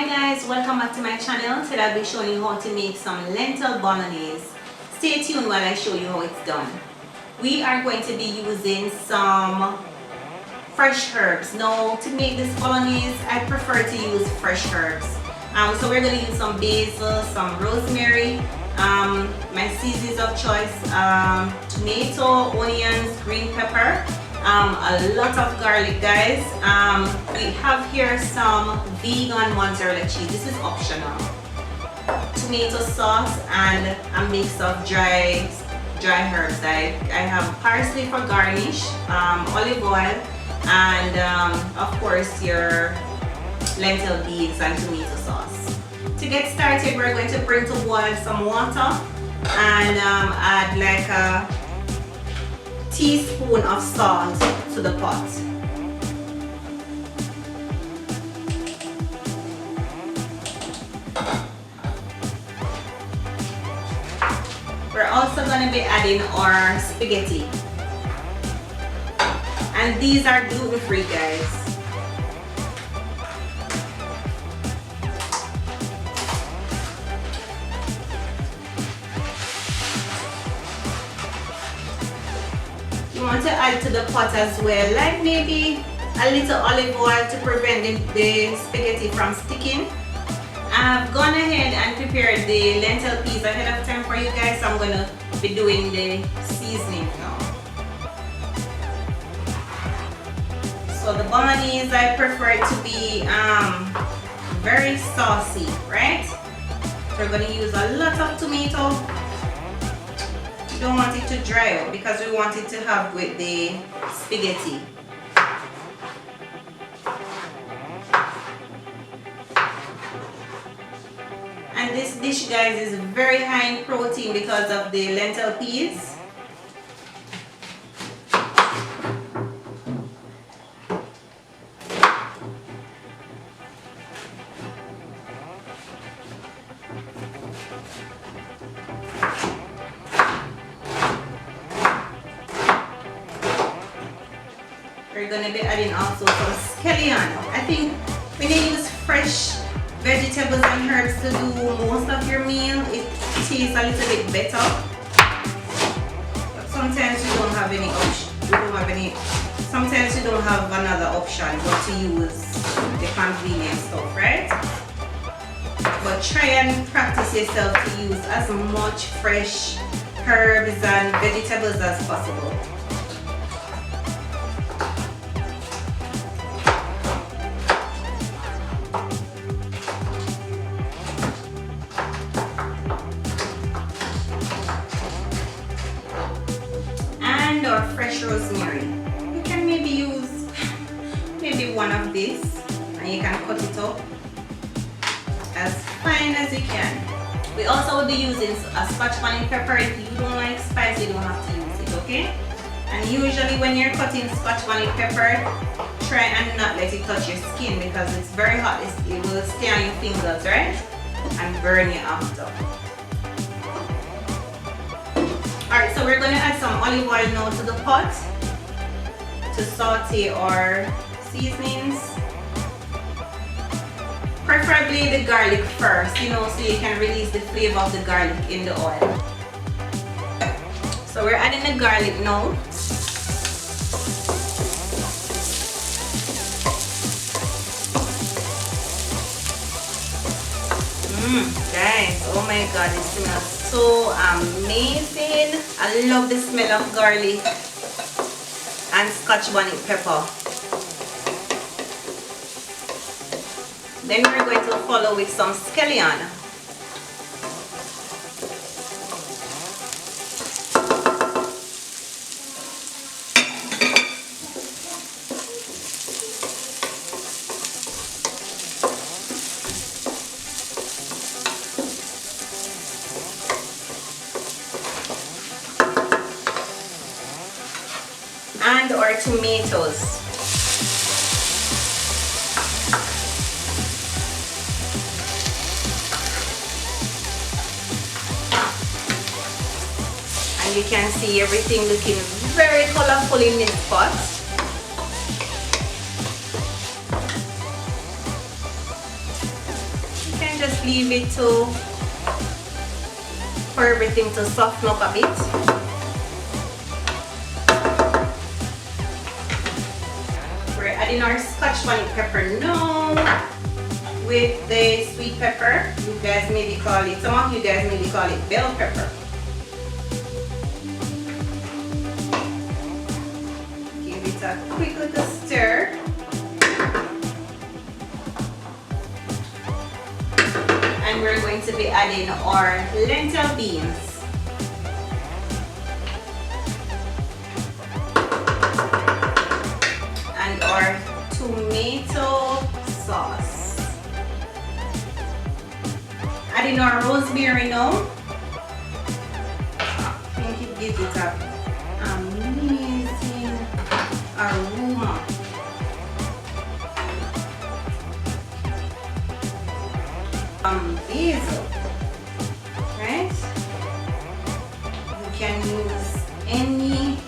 Hi guys, welcome back to my channel. Today I'll be showing you how to make some lentil bolognese. Stay tuned while I show you how it's done. We are going to be using some fresh herbs. Now to make this bolognese, I prefer to use fresh herbs. So we're going to use some basil, some rosemary, my seasonings of choice, tomato, onions, green pepper, a lot of garlic, guys. We have here some vegan mozzarella cheese. This is optional. Tomato sauce and a mix of dry herbs. I have parsley for garnish, olive oil, and of course your lentil beans and tomato sauce. To get started, we're going to bring to boil some water and add like a teaspoon of salt to the pot. We're also going to be adding our spaghetti, and these are gluten-free, guys. You want to add to the pot as well, like maybe a little olive oil to prevent the spaghetti from sticking. I've gone ahead and prepared the lentil peas ahead of time for you guys, so I'm going to be doing the seasoning now. So the bolognese, I prefer it to be very saucy, right? So we're going to use a lot of tomato. We don't want it to dry out because we want it to have with the spaghetti. And this dish, guys, is very high in protein because of the lentil peas. We're going to be adding also some scallion. I think when you use fresh vegetables and herbs to do most of your meal, it tastes a little bit better. But sometimes you don't have any option. Sometimes you don't have another option but to use the convenient stuff, right? But try and practice yourself to use as much fresh herbs and vegetables as possible. Or fresh rosemary. You can maybe use one of these, and you can cut it up as fine as you can. We also will be using a Scotch pepper. If you don't like spice, you don't have to use it, okay? And usually when you're cutting Scotch pepper, try and not let it touch your skin because it's very hot. It will stay on your fingers, right? And burn you after. Alright, so we're going to add some olive oil now to the pot to saute our seasonings. Preferably the garlic first, so you can release the flavor of the garlic in the oil. So we're adding the garlic now. Guys, oh my god, it smells so amazing. I love the smell of garlic and Scotch pepper. Then we're going to follow with some scallion. And our tomatoes. And you can see everything looking very colorful in this pot. just leave it for everything to soften up a bit. We're adding our Scotch bonnet pepper now with the sweet pepper. You guys maybe call it, some of you guys maybe call it bell pepper. Give it a quick little stir. And we're going to be adding our lentil beans. And our tomato sauce. Adding our rosemary now. I think it gives it an amazing aroma. Basil, right? You can use any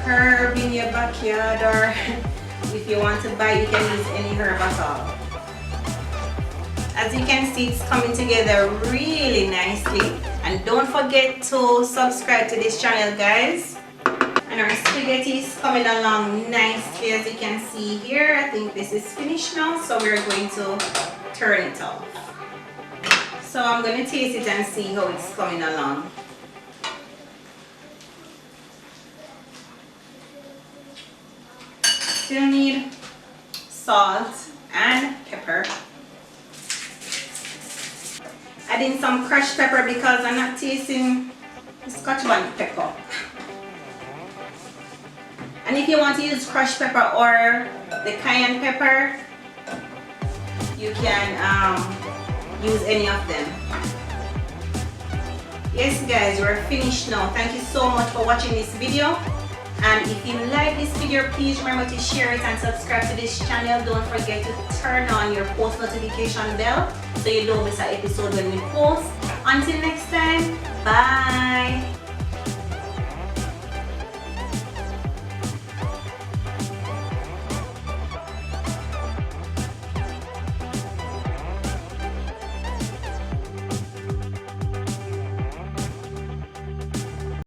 herb in your backyard, or if you want to buy, you can use any herb at all. As you can see, it's coming together really nicely. And don't forget to subscribe to this channel, guys. And our spaghetti is coming along nicely, as you can see here. I think this is finished now, so we're going to turn it off. So I'm going to taste it and see how it's coming along. Still need salt and pepper. Adding some crushed pepper because I'm not tasting the Scotch bonnet pepper. And if you want to use crushed pepper or the cayenne pepper, you can use any of them. Yes guys, we're finished now. Thank you so much for watching this video, and if you like this video, please remember to share it and subscribe to this channel. Don't forget to turn on your post notification bell so you don't miss an episode when we post. Until next time, bye.